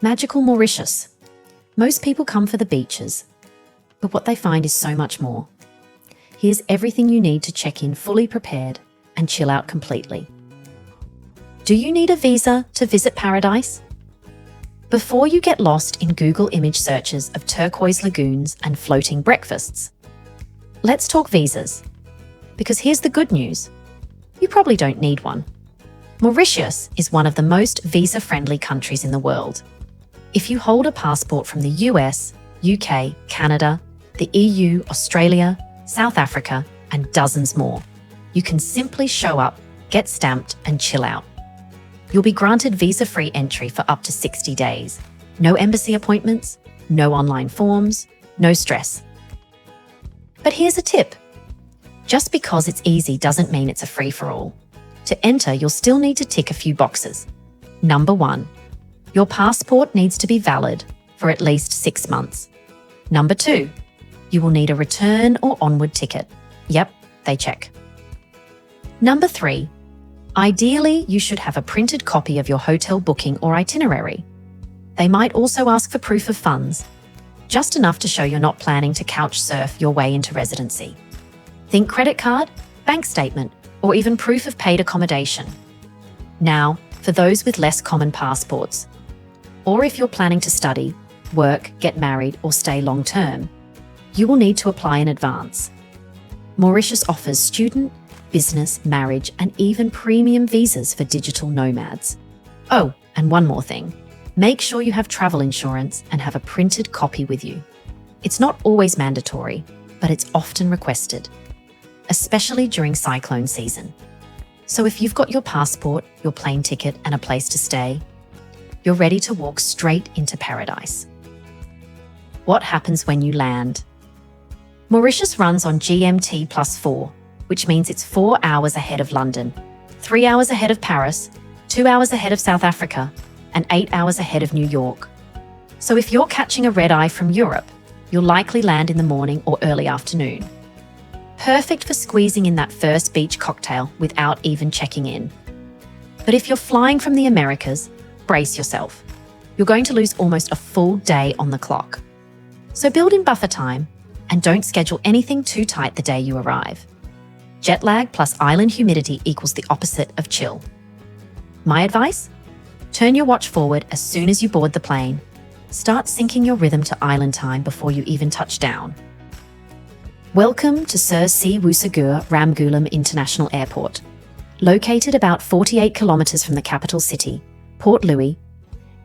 Magical Mauritius. Most people come for the beaches, but what they find is so much more. Here's everything you need to check in fully prepared and chill out completely. Do you need a visa to visit paradise? Before you get lost in Google image searches of turquoise lagoons and floating breakfasts, let's talk visas. Because here's the good news. You probably don't need one. Mauritius is one of the most visa-friendly countries in the world. If you hold a passport from the US, UK, Canada, the EU, Australia, South Africa, and dozens more, you can simply show up, get stamped, and chill out. You'll be granted visa-free entry for up to 60 days. No embassy appointments, no online forms, no stress. But here's a tip. Just because it's easy doesn't mean it's a free-for-all. To enter, you'll still need to tick a few boxes. Number 1. Your passport needs to be valid for at least 6 months. Number 2. You will need a return or onward ticket. Yep, they check. Number 3. Ideally, you should have a printed copy of your hotel booking or itinerary. They might also ask for proof of funds, just enough to show you're not planning to couch surf your way into residency. Think credit card, bank statement, or even proof of paid accommodation. Now, for those with less common passports, or if you're planning to study, work, get married, or stay long-term, you will need to apply in advance. Mauritius offers student, business, marriage, and even premium visas for digital nomads. Oh, and one more thing. Make sure you have travel insurance and have a printed copy with you. It's not always mandatory, but it's often requested, especially during cyclone season. So if you've got your passport, your plane ticket, and a place to stay, you're ready to walk straight into paradise. What happens when you land? Mauritius runs on GMT +4, which means it's 4 hours ahead of London, 3 hours ahead of Paris, 2 hours ahead of South Africa, and 8 hours ahead of New York. So if you're catching a red-eye from Europe, you'll likely land in the morning or early afternoon. Perfect for squeezing in that first beach cocktail without even checking in. But if you're flying from the Americas, brace yourself. You're going to lose almost a full day on the clock. So build in buffer time and don't schedule anything too tight the day you arrive. Jet lag plus island humidity equals the opposite of chill. My advice? Turn your watch forward as soon as you board the plane. Start syncing your rhythm to island time before you even touch down. Welcome to Sir C. Wusagur Ramgoolam International Airport. Located about 48 kilometers from the capital city, Port Louis,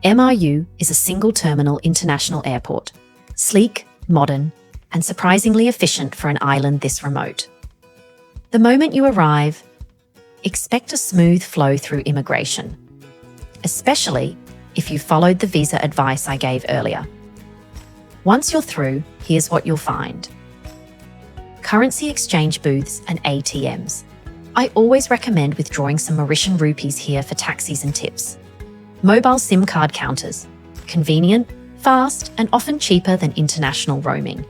MRU is a single-terminal international airport. Sleek, modern, and surprisingly efficient for an island this remote. The moment you arrive, expect a smooth flow through immigration, especially if you followed the visa advice I gave earlier. Once you're through, here's what you'll find. Currency exchange booths and ATMs. I always recommend withdrawing some Mauritian rupees here for taxis and tips. Mobile SIM card counters. Convenient, fast, and often cheaper than international roaming.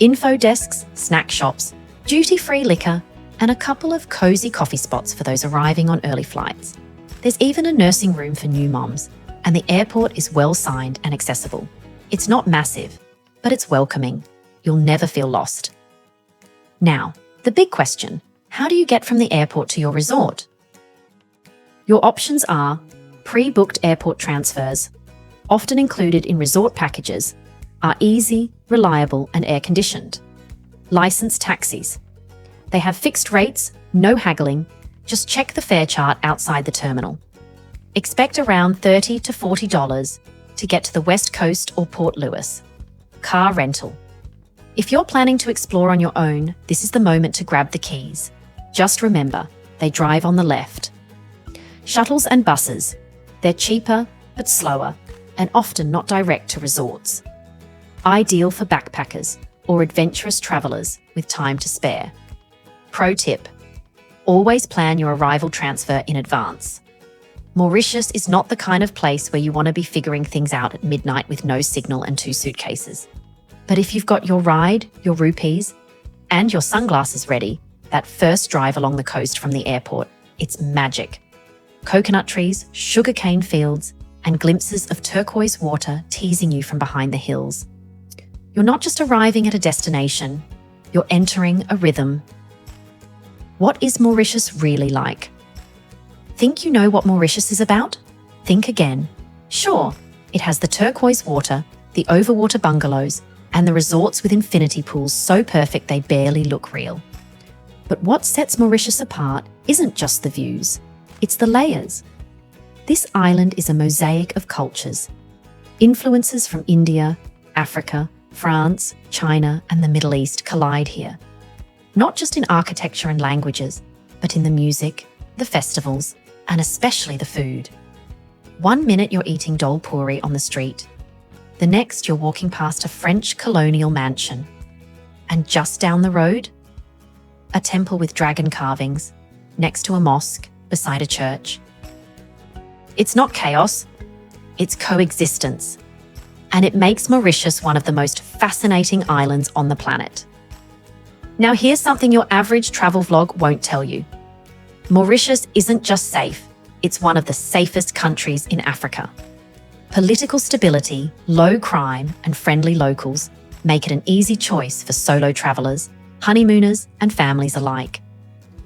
Info desks, snack shops, duty-free liquor, and a couple of cozy coffee spots for those arriving on early flights. There's even a nursing room for new moms, and the airport is well signed and accessible. It's not massive, but it's welcoming. You'll never feel lost. Now, the big question, how do you get from the airport to your resort? Your options are pre-booked airport transfers, often included in resort packages, are easy, reliable, and air-conditioned. Licensed taxis. They have fixed rates, no haggling, just check the fare chart outside the terminal. Expect around $30 to $40 to get to the West Coast or Port Louis. Car rental. If you're planning to explore on your own, this is the moment to grab the keys. Just remember, they drive on the left. Shuttles and buses. They're cheaper, but slower, and often not direct to resorts. Ideal for backpackers or adventurous travelers with time to spare. Pro tip: always plan your arrival transfer in advance. Mauritius is not the kind of place where you want to be figuring things out at midnight with no signal and 2 suitcases. But if you've got your ride, your rupees, and your sunglasses ready, that first drive along the coast from the airport, it's magic. Coconut trees, sugarcane fields, and glimpses of turquoise water teasing you from behind the hills. You're not just arriving at a destination, you're entering a rhythm. What is Mauritius really like? Think you know what Mauritius is about? Think again. Sure, it has the turquoise water, the overwater bungalows, and the resorts with infinity pools so perfect they barely look real. But what sets Mauritius apart isn't just the views, it's the layers. This island is a mosaic of cultures. Influences from India, Africa, France, China, and the Middle East collide here. Not just in architecture and languages, but in the music, the festivals, and especially the food. 1 minute you're eating dol puri on the street. The next you're walking past a French colonial mansion. And just down the road, a temple with dragon carvings, next to a mosque, beside a church. It's not chaos, it's coexistence. And it makes Mauritius one of the most fascinating islands on the planet. Now here's something your average travel vlog won't tell you. Mauritius isn't just safe, it's one of the safest countries in Africa. Political stability, low crime, and friendly locals make it an easy choice for solo travelers, honeymooners, and families alike.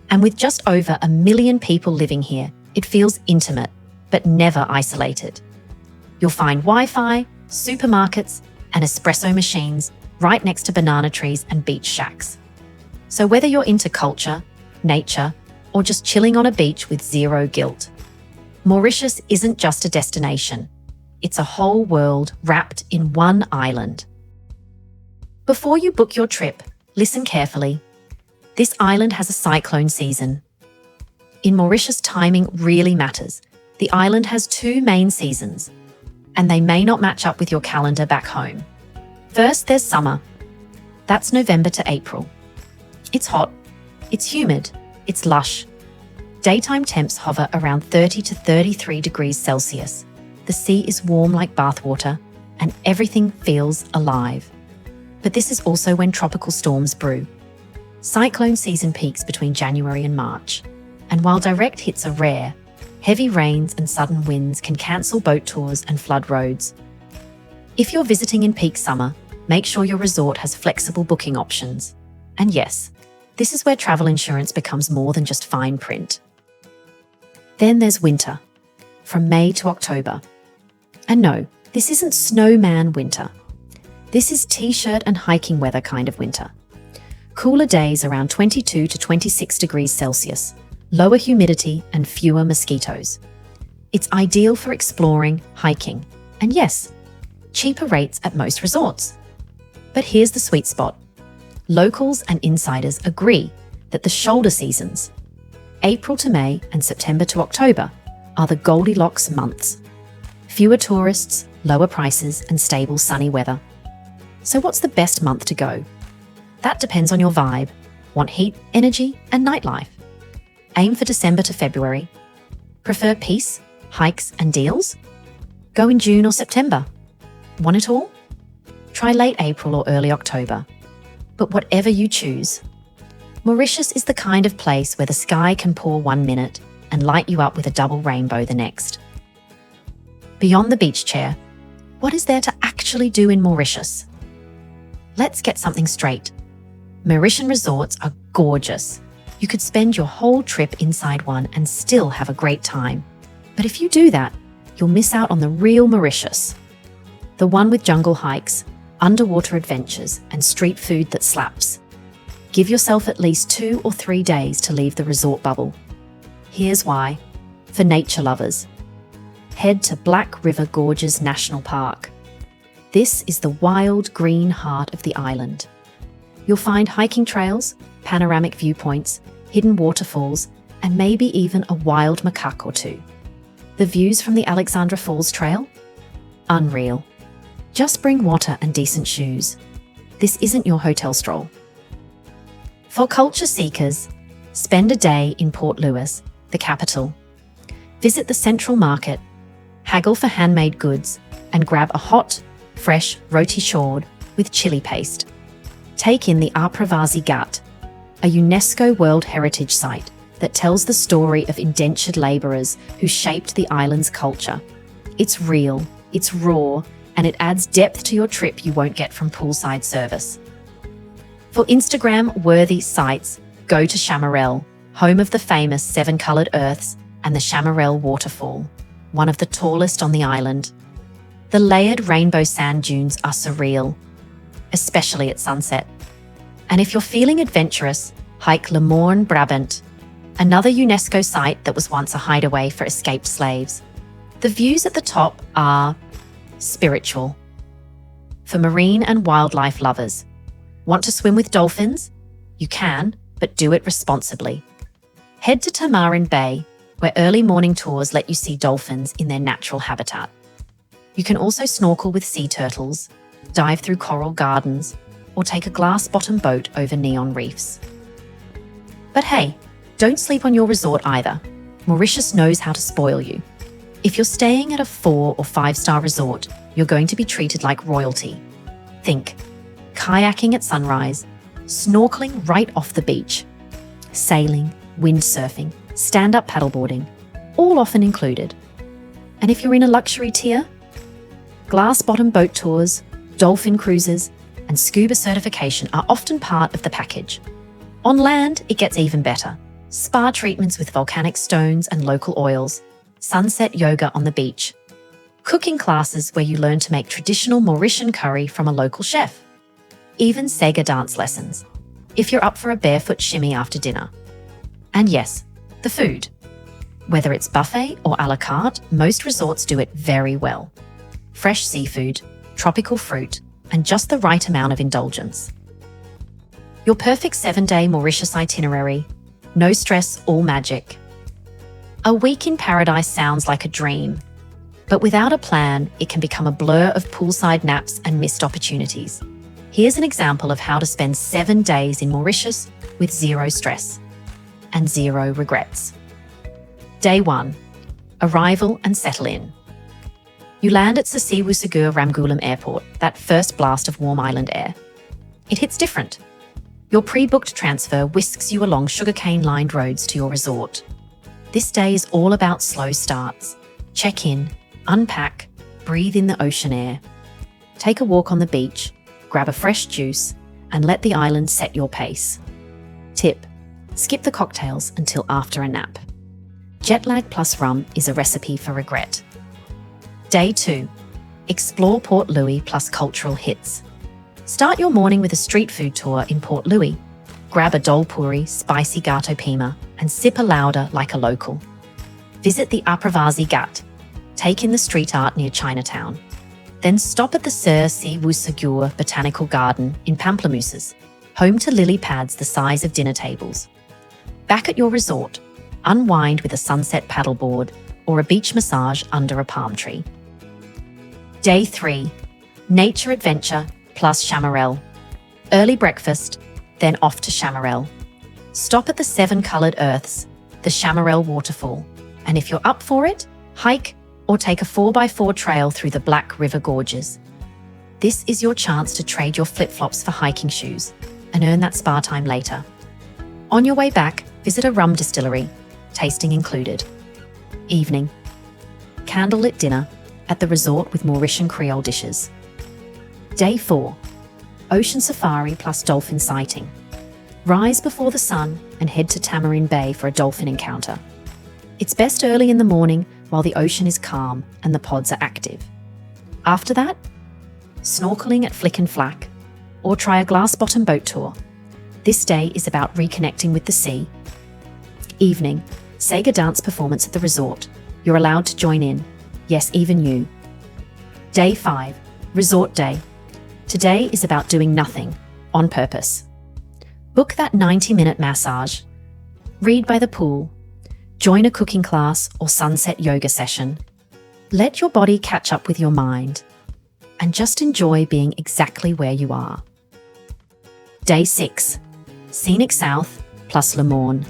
And with just over 1 million people living here, it feels intimate, but never isolated. You'll find Wi-Fi, supermarkets, and espresso machines right next to banana trees and beach shacks. So whether you're into culture, nature, or just chilling on a beach with zero guilt, Mauritius isn't just a destination. It's a whole world wrapped in one island. Before you book your trip, listen carefully. This island has a cyclone season. In Mauritius, timing really matters. The island has 2 main seasons, and they may not match up with your calendar back home. First, there's summer. That's November to April. It's hot, it's humid, it's lush. Daytime temps hover around 30 to 33 degrees Celsius. The sea is warm like bathwater, and everything feels alive. But this is also when tropical storms brew. Cyclone season peaks between January and March, and while direct hits are rare, heavy rains and sudden winds can cancel boat tours and flood roads. If you're visiting in peak summer, make sure your resort has flexible booking options. And yes, this is where travel insurance becomes more than just fine print. Then there's winter, from May to October. And no, this isn't snowman winter. This is t-shirt and hiking weather kind of winter. Cooler days around 22 to 26 degrees Celsius, lower humidity and fewer mosquitoes. It's ideal for exploring, hiking, and yes, cheaper rates at most resorts. But here's the sweet spot. Locals and insiders agree that the shoulder seasons, April to May and September to October, are the Goldilocks months. Fewer tourists, lower prices, and stable sunny weather. So what's the best month to go? That depends on your vibe. Want heat, energy, and nightlife? Aim for December to February. Prefer peace, hikes, and deals? Go in June or September. Want it all? Try late April or early October. But whatever you choose, Mauritius is the kind of place where the sky can pour 1 minute and light you up with a double rainbow the next. Beyond the beach chair, what is there to actually do in Mauritius? Let's get something straight. Mauritian resorts are gorgeous. You could spend your whole trip inside one and still have a great time. But if you do that, you'll miss out on the real Mauritius. The one with jungle hikes, underwater adventures, and street food that slaps. Give yourself at least 2 or 3 days to leave the resort bubble. Here's why. For nature lovers, head to Black River Gorges National Park. This is the wild green heart of the island. You'll find hiking trails, panoramic viewpoints, hidden waterfalls, and maybe even a wild macaque or 2. The views from the Alexandra Falls Trail? Unreal. Just bring water and decent shoes. This isn't your hotel stroll. For culture seekers, spend a day in Port Louis, the capital. Visit the Central Market, haggle for handmade goods, and grab a hot, fresh roti chaud with chili paste. Take in the Apravazi Ghat, a UNESCO World Heritage Site that tells the story of indentured labourers who shaped the island's culture. It's real, it's raw, and it adds depth to your trip you won't get from poolside service. For Instagram-worthy sites, go to Chamarel, home of the famous seven-coloured earths and the Chamarel waterfall, one of the tallest on the island. The layered rainbow sand dunes are surreal, especially at sunset. And if you're feeling adventurous, hike Le Morne Brabant, another UNESCO site that was once a hideaway for escaped slaves. The views at the top are spiritual. For marine and wildlife lovers, want to swim with dolphins? You can, but do it responsibly. Head to Tamarin Bay, where early morning tours let you see dolphins in their natural habitat. You can also snorkel with sea turtles, dive through coral gardens, or take a glass-bottom boat over neon reefs. But hey, don't sleep on your resort either. Mauritius knows how to spoil you. If you're staying at a 4 or 5-star resort, you're going to be treated like royalty. Think kayaking at sunrise, snorkeling right off the beach, sailing, windsurfing, stand-up paddleboarding, all often included. And if you're in a luxury tier, glass-bottom boat tours, dolphin cruises, and scuba certification are often part of the package. On land, it gets even better. Spa treatments with volcanic stones and local oils, sunset yoga on the beach, cooking classes where you learn to make traditional Mauritian curry from a local chef, even Sega dance lessons, if you're up for a barefoot shimmy after dinner. And yes, the food. Whether it's buffet or a la carte, most resorts do it very well. Fresh seafood, tropical fruit, and just the right amount of indulgence. Your perfect 7-day Mauritius itinerary. No stress, all magic. A week in paradise sounds like a dream, but without a plan, it can become a blur of poolside naps and missed opportunities. Here's an example of how to spend 7 days in Mauritius with zero stress and zero regrets. Day 1. Arrival and settle in. You land at Sasiwu Segur Ramgoolam Airport, that first blast of warm island air. It hits different. Your pre-booked transfer whisks you along sugarcane-lined roads to your resort. This day is all about slow starts. Check in, unpack, breathe in the ocean air. Take a walk on the beach, grab a fresh juice, and let the island set your pace. Tip: skip the cocktails until after a nap. Jet lag plus rum is a recipe for regret. Day 2. Explore Port Louis plus cultural hits. Start your morning with a street food tour in Port Louis. Grab a dol puri, spicy gato pima, and sip a lauda like a local. Visit the Apravasi Ghat. Take in the street art near Chinatown. Then stop at the Sir Siwu Segur Botanical Garden in Pamplemousses, home to lily pads the size of dinner tables. Back at your resort, unwind with a sunset paddleboard or a beach massage under a palm tree. Day 3. Nature adventure plus Chamarel. Early breakfast, then off to Chamarel. Stop at the 7-coloured earths, the Chamarel waterfall, and if you're up for it, hike or take a 4x4 trail through the Black River Gorges. This is your chance to trade your flip-flops for hiking shoes and earn that spa time later. On your way back, visit a rum distillery, tasting included. Evening. Candlelit dinner at the resort with Mauritian Creole dishes. Day 4. Ocean safari plus dolphin sighting. Rise before the sun and head to Tamarin Bay for a dolphin encounter. It's best early in the morning while the ocean is calm and the pods are active. After that, snorkeling at Flick and Flack, or try a glass-bottom boat tour. This day is about reconnecting with the sea. Evening. Sega dance performance at the resort. You're allowed to join in. Yes, even you. Day 5. Resort day. Today is about doing nothing, on purpose. Book that 90-minute massage. Read by the pool. Join a cooking class or sunset yoga session. Let your body catch up with your mind. And just enjoy being exactly where you are. Day 6. Scenic South plus Le Morne.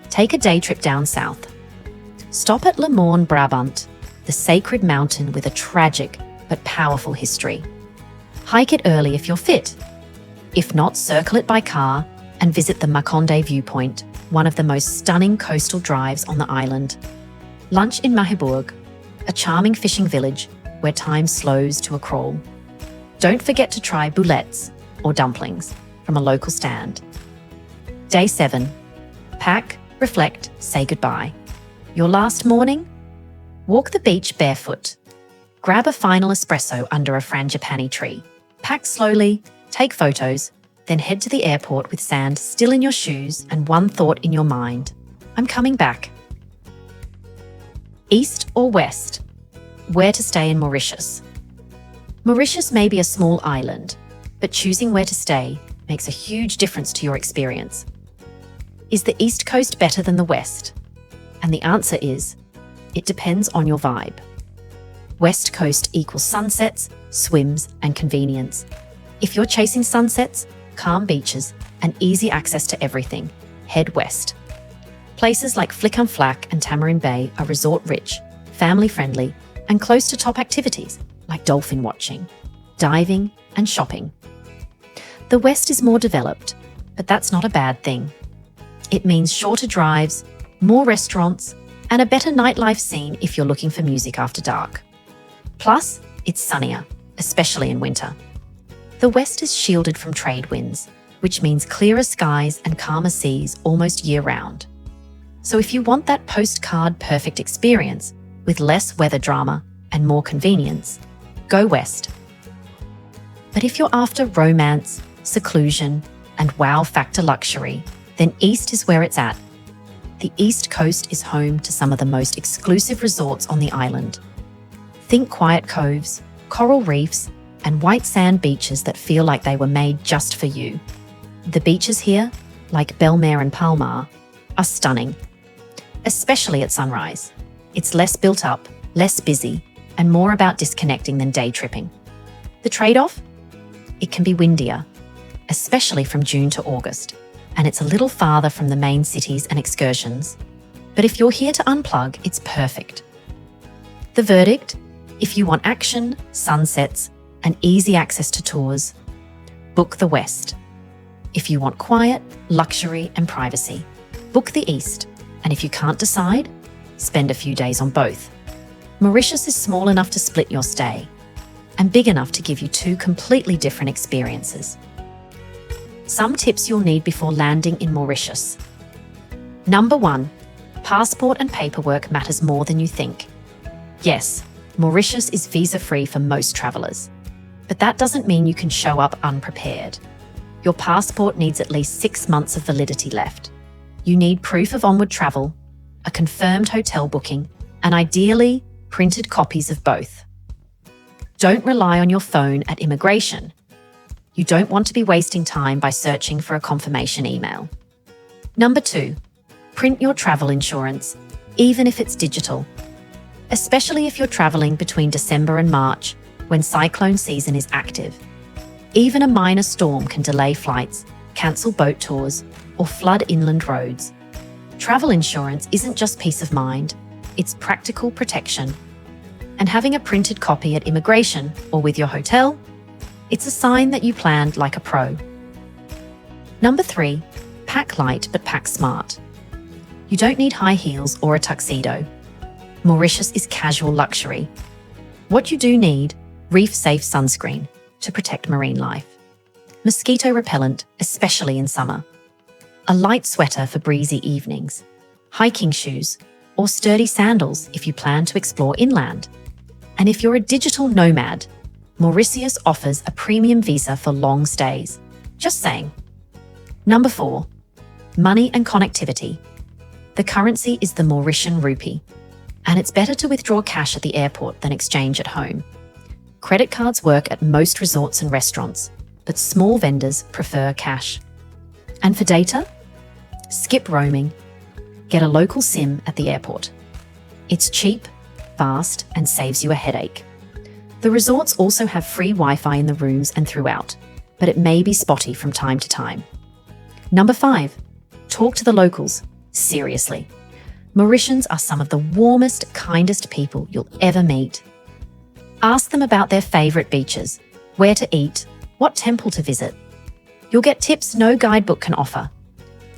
Take a day trip down south. Stop at Le Morne Brabant, the sacred mountain with a tragic but powerful history. Hike it early if you're fit. If not, circle it by car and visit the Makonde viewpoint, one of the most stunning coastal drives on the island. Lunch in Mahibourg, a charming fishing village where time slows to a crawl. Don't forget to try boulettes, or dumplings, from a local stand. Day 7. Pack, reflect, say goodbye. Your last morning? Walk the beach barefoot. Grab a final espresso under a frangipani tree. Pack slowly, take photos, then head to the airport with sand still in your shoes and one thought in your mind. I'm coming back. East or west? Where to stay in Mauritius? Mauritius may be a small island, but choosing where to stay makes a huge difference to your experience. Is the East Coast better than the West? And the answer is, it depends on your vibe. West Coast equals sunsets, swims, and convenience. If you're chasing sunsets, calm beaches, and easy access to everything, head west. Places like Flic en Flac and Tamarin Bay are resort-rich, family-friendly, and close to top activities like dolphin watching, diving, and shopping. The West is more developed, but that's not a bad thing. It means shorter drives, more restaurants, and a better nightlife scene if you're looking for music after dark. Plus, it's sunnier, especially in winter. The West is shielded from trade winds, which means clearer skies and calmer seas almost year-round. So if you want that postcard perfect experience with less weather drama and more convenience, go west. But if you're after romance, seclusion, and wow factor luxury, then east is where it's at. The East Coast is home to some of the most exclusive resorts on the island. Think quiet coves, coral reefs, and white sand beaches that feel like they were made just for you. The beaches here, like Belmare and Palmar, are stunning, especially at sunrise. It's less built up, less busy, and more about disconnecting than day tripping. The trade-off? It can be windier, especially from June to August, and it's a little farther from the main cities and excursions. But if you're here to unplug, it's perfect. The verdict? If you want action, sunsets, and easy access to tours, book the West. If you want quiet, luxury, and privacy, book the East. And if you can't decide, spend a few days on both. Mauritius is small enough to split your stay, and big enough to give you two completely different experiences. Some tips you'll need before landing in Mauritius. Number 1, passport and paperwork matters more than you think. Yes, Mauritius is visa-free for most travelers, but that doesn't mean you can show up unprepared. Your passport needs at least 6 months of validity left. You need proof of onward travel, a confirmed hotel booking, and ideally, printed copies of both. Don't rely on your phone at immigration. You don't want to be wasting time by searching for a confirmation email. Number 2, print your travel insurance, even if it's digital. Especially if you're traveling between December and March, when cyclone season is active. Even a minor storm can delay flights, cancel boat tours, or flood inland roads. Travel insurance isn't just peace of mind, it's practical protection. And having a printed copy at immigration or with your hotel, it's a sign that you planned like a pro. Number 3, pack light but pack smart. You don't need high heels or a tuxedo. Mauritius is casual luxury. What you do need, reef-safe sunscreen to protect marine life. Mosquito repellent, especially in summer. A light sweater for breezy evenings. Hiking shoes, or sturdy sandals if you plan to explore inland. And if you're a digital nomad, Mauritius offers a premium visa for long stays. Just saying. Number 4, money and connectivity. The currency is the Mauritian rupee, and it's better to withdraw cash at the airport than exchange at home. Credit cards work at most resorts and restaurants, but small vendors prefer cash. And for data? Skip roaming. Get a local SIM at the airport. It's cheap, fast, and saves you a headache. The resorts also have free Wi-Fi in the rooms and throughout, but it may be spotty from time to time. Number 5, talk to the locals. Seriously. Mauritians are some of the warmest, kindest people you'll ever meet. Ask them about their favourite beaches, where to eat, what temple to visit. You'll get tips no guidebook can offer,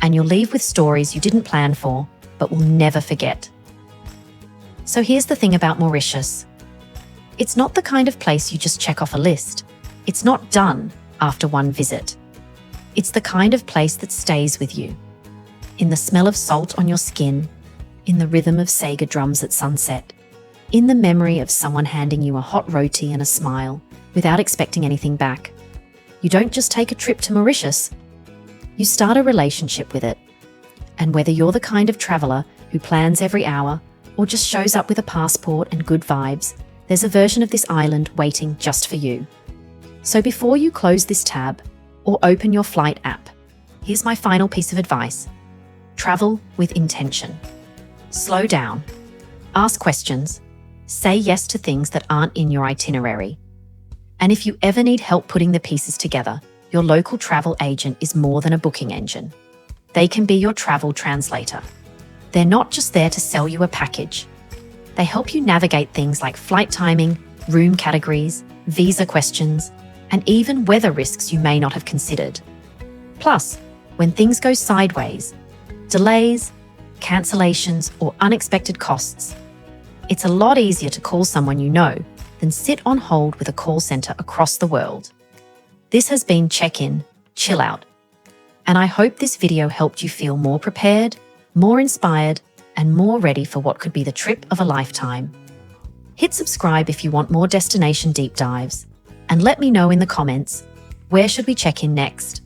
and you'll leave with stories you didn't plan for, but will never forget. So here's the thing about Mauritius. It's not the kind of place you just check off a list. It's not done after one visit. It's the kind of place that stays with you. In the smell of salt on your skin, in the rhythm of Sega drums at sunset, in the memory of someone handing you a hot roti and a smile without expecting anything back. You don't just take a trip to Mauritius, you start a relationship with it. And whether you're the kind of traveller who plans every hour or just shows up with a passport and good vibes, there's a version of this island waiting just for you. So before you close this tab or open your flight app, here's my final piece of advice. Travel with intention. Slow down. Ask questions. Say yes to things that aren't in your itinerary. And if you ever need help putting the pieces together, your local travel agent is more than a booking engine. They can be your travel translator. They're not just there to sell you a package. They help you navigate things like flight timing, room categories, visa questions, and even weather risks you may not have considered. Plus, when things go sideways, delays, cancellations, or unexpected costs, it's a lot easier to call someone you know than sit on hold with a call center across the world. This has been Check-In, Chill Out, and I hope this video helped you feel more prepared, more inspired, and more ready for what could be the trip of a lifetime. Hit subscribe if you want more destination deep dives, and let me know in the comments, where should we check in next?